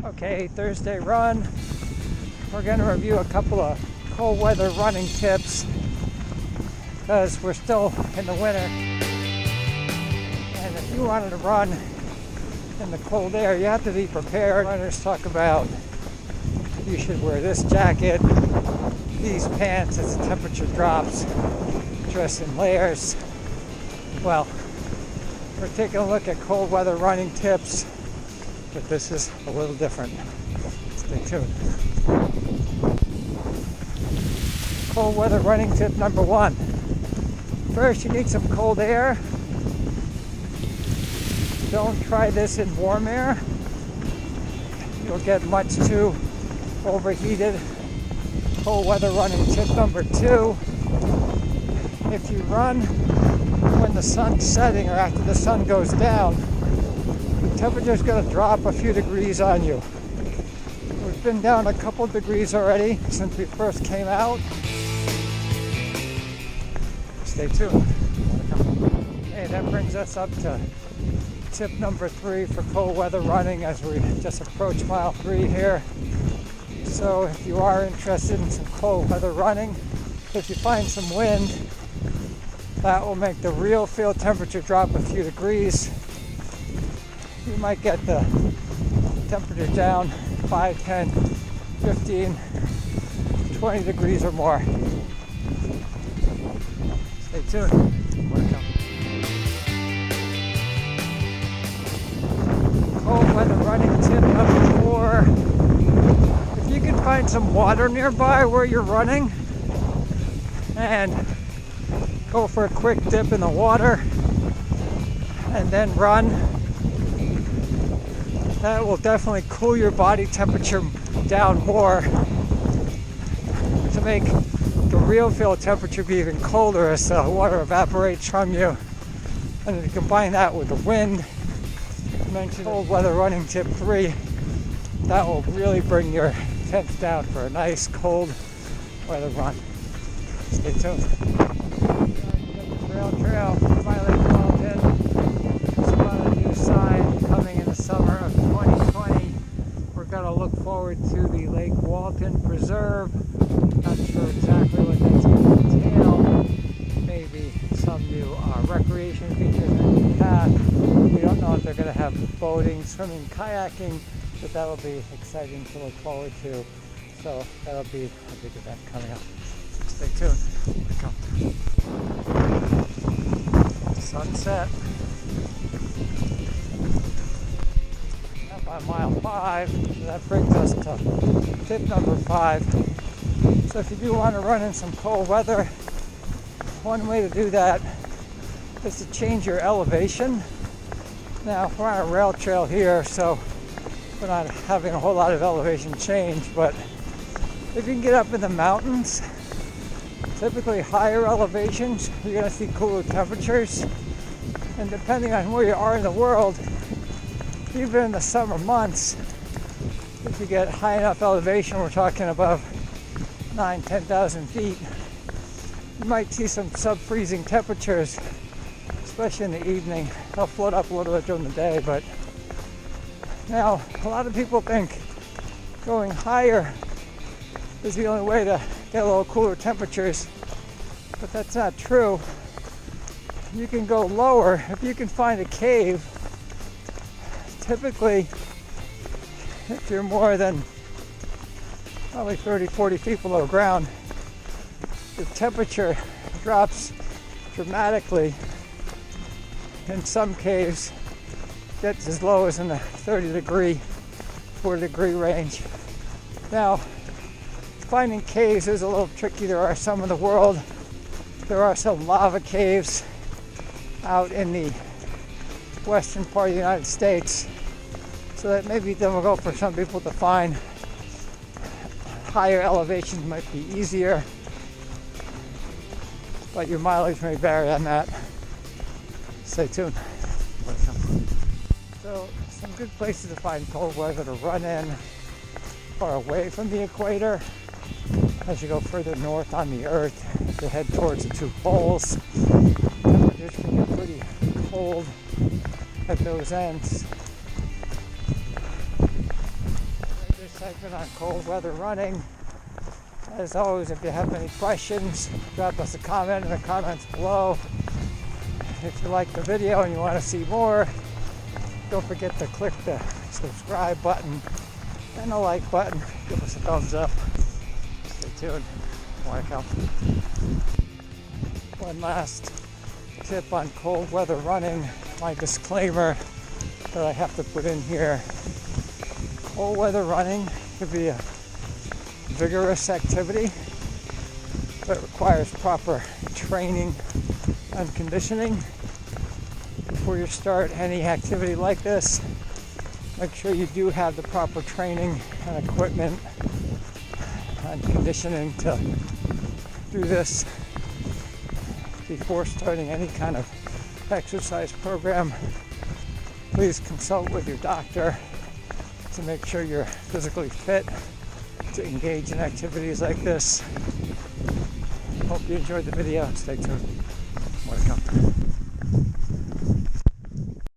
Okay, Thursday run. We're going to review a couple of cold weather running tips because we're still in the winter. And if you wanted to run in the cold air, you have to be prepared. Runners talk about you should wear this jacket, these pants as the temperature drops, dress in layers. Well, we're taking a look at cold weather running tips, but this is a little different. Stay tuned. Cold weather running tip number one. First, you need some cold air. Don't try this in warm air. You'll get much too overheated. Cold weather running tip number two. If you run when the sun's setting or after the sun goes down, the temperature's going to drop a few degrees on you. We've been down a couple degrees already since we first came out. Stay tuned. Hey, that brings us up to tip number three for cold weather running as we just approach mile 3 here. So if you are interested in some cold weather running, if you find some wind, that will make the real field temperature drop a few degrees. You might get the temperature down 5, 10, 15, 20 degrees or more. Stay tuned. Cold weather running tip number 4. If you can find some water nearby where you're running and go for a quick dip in the water and then run, that will definitely cool your body temperature down more to make the real field temperature be even colder as the water evaporates from you. And if you combine that with the wind, I mentioned cold weather running tip 3, that will really bring your temps down for a nice cold weather run. Stay tuned. Trail by Lake Walton. Spotted a new sign coming in the summer of 2020. We're going to look forward to the Lake Walton Preserve. Not sure exactly what that's going to entail. Maybe some new recreation features in the path. We don't know if they're going to have boating, swimming, kayaking, but that'll be exciting to look forward to. So that'll be a big event coming up. Stay tuned. Here we come. Sunset. Now by mile 5, that brings us to tip number 5. So if you do want to run in some cold weather, one way to do that is to change your elevation. Now we're on a rail trail here, so we're not having a whole lot of elevation change, but if you can get up in the mountains, typically higher elevations, you're going to see cooler temperatures. And depending on where you are in the world, even in the summer months, if you get high enough elevation, we're talking above 9,000, 10,000 feet, you might see some sub-freezing temperatures, especially in the evening. They'll float up a little bit during the day, but now a lot of people think going higher is the only way to get a little cooler temperatures, but that's not true. You can go lower if you can find a cave. Typically, if you're more than probably 30, 40 feet below ground, the temperature drops dramatically. In some caves, gets as low as in the 40 degree range. Now, finding caves is a little tricky. There are some in the world. There are some lava caves out in the western part of the United States. So that may be difficult for some people to find. Higher elevations might be easier, but your mileage may vary on that. Stay tuned. So some good places to find cold weather to run in are away from the equator. As you go further north on the Earth, to head towards the 2 poles, temperatures can get pretty cold at those ends. segment on cold weather running. As always, if you have any questions, drop us a comment in the comments below. If you like the video and you want to see more, don't forget to click the subscribe button and the like button. Give us a thumbs up. Stay tuned. More help. One last tip on cold weather running. My disclaimer that I have to put in here. Cold weather running could be a vigorous activity, but it requires proper training and conditioning. Before you start any activity like this, make sure you do have the proper training and equipment and conditioning to do this before starting any kind of exercise program. Please consult with your doctor to make sure you're physically fit to engage in activities like this. Hope you enjoyed the video. Stay tuned.